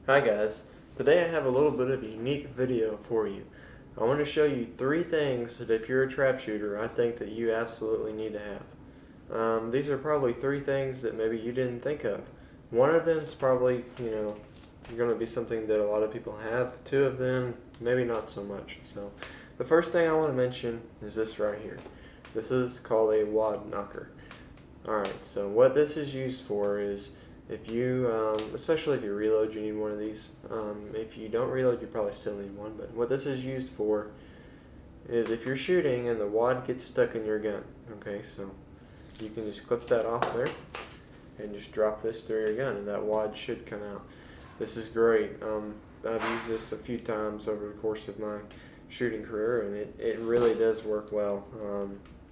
Hi guys, today I have a little bit of a unique video for you. I want to show you 3 things that if you're a trap shooter, I think that you absolutely need to have. These are probably 3 things that maybe you didn't think of. One of them is probably, going to be something that a lot of people have. 2 of them, maybe not so much. So, the first thing I want to mention is this right here. This is called a wad knocker. Alright, so what this is used for is if you, especially if you reload, you need one of these. If you don't reload, you probably still need one. But what this is used for is if you're shooting and the wad gets stuck in your gun. Okay, so you can just clip that off there and just drop this through your gun, and that wad should come out. This is great. I've used this a few times over the course of my shooting career, and it really does work well.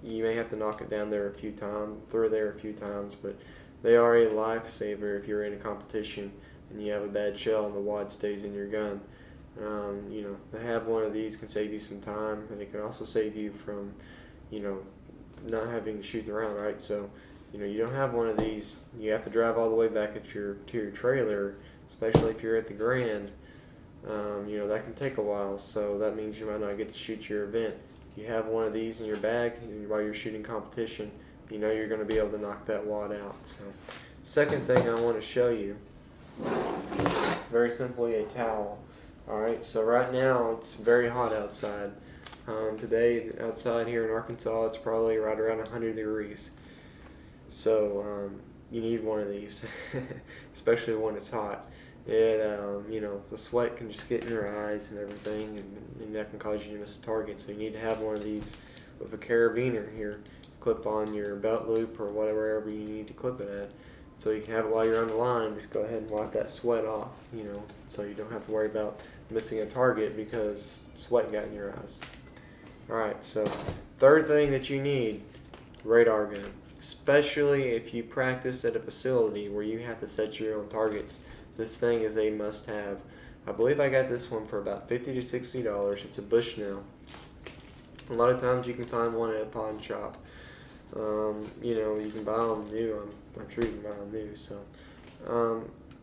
You may have to knock it down there a few times, through there a few times, but they are a lifesaver if you're in a competition and you have a bad shell and the wad stays in your gun. To have one of these can save you some time, and it can also save you from, not having to shoot the round, right? So, you don't have one of these, you have to drive all the way back to your trailer, especially if you're at the Grand. That can take a while, so that means you might not get to shoot your event. You have one of these in your bag while you're shooting competition, you're going to be able to knock that wad out. So, second thing I want to show you is very simply a towel. Alright, so right now it's very hot outside. Today outside here in Arkansas it's probably right around 100 degrees. So you need one of these, especially when it's hot. The sweat can just get in your eyes and everything, and that can cause you to miss a target. So you need to have one of these with a carabiner here. Clip on your belt loop or whatever you need to clip it at, so you can have it while you're on the line. Just go ahead and wipe that sweat off, so you don't have to worry about missing a target because sweat got in your eyes. Alright, so third thing that you need, radar gun. Especially if you practice at a facility where you have to set your own targets. This thing is a must-have. I believe I got this one for about $50 to $60. It's a Bushnell. A lot of times you can find one at a pawn shop. You can buy them new. I'm sure you can buy them new. So,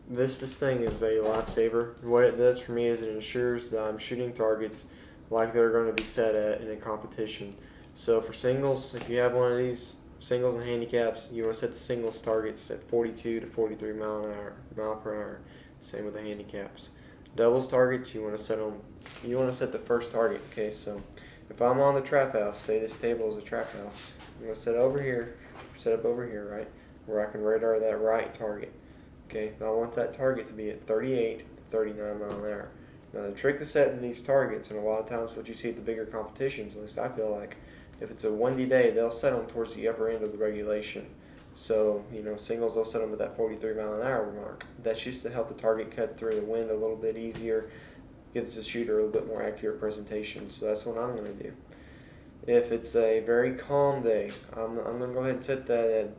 this thing is a lifesaver. What it does for me is it ensures that I'm shooting targets like they're going to be set at in a competition. So for singles, if you have one of these singles and handicaps, you want to set the singles targets at 42 to 43 mile per hour. Same with the handicaps. Doubles targets, you want to set the first target. Okay, so if I'm on the trap house, say this table is a trap house, I'm going to set up over here, right, where I can radar that right target. Okay, now I want that target to be at 38 to 39 mile an hour. Now the trick to setting these targets, and a lot of times what you see at the bigger competitions, at least I feel like, if it's a windy day, they'll set them towards the upper end of the regulation. So, singles, they'll set them at that 43 mile an hour mark. That's just to help the target cut through the wind a little bit easier, gives the shooter a little bit more accurate presentation. So that's what I'm going to do. If it's a very calm day, I'm going to go ahead and set the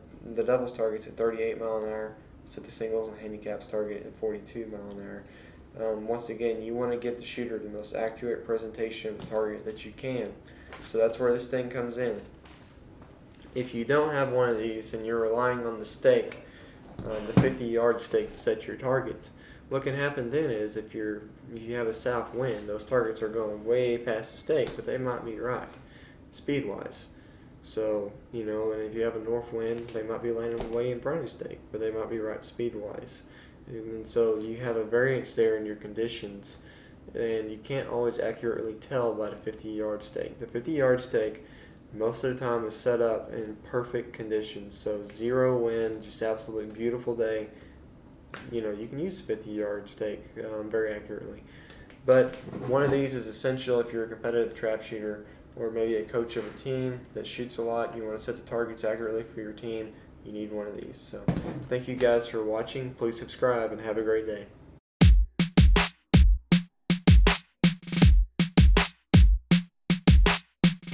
doubles targets at 38 mile an hour, set the singles and handicaps target at 42 mile an hour. Once again, you want to give the shooter the most accurate presentation of the target that you can. So that's where this thing comes in. If you don't have one of these and you're relying on the stake, the 50-yard stake to set your targets, what can happen then is if you have a south wind, those targets are going way past the stake, but they might be right, speed-wise. So, and if you have a north wind, they might be landing way in front of the stake, but they might be right speed-wise. And so you have a variance there in your conditions, and you can't always accurately tell by the 50-yard stake. The 50-yard stake, most of the time, is set up in perfect conditions. So 0 wind, just absolutely beautiful day. You can use the 50-yard stake very accurately. But one of these is essential if you're a competitive trap shooter or maybe a coach of a team that shoots a lot. You want to set the targets accurately for your team. You need one of these. So thank you guys for watching. Please subscribe and have a great day.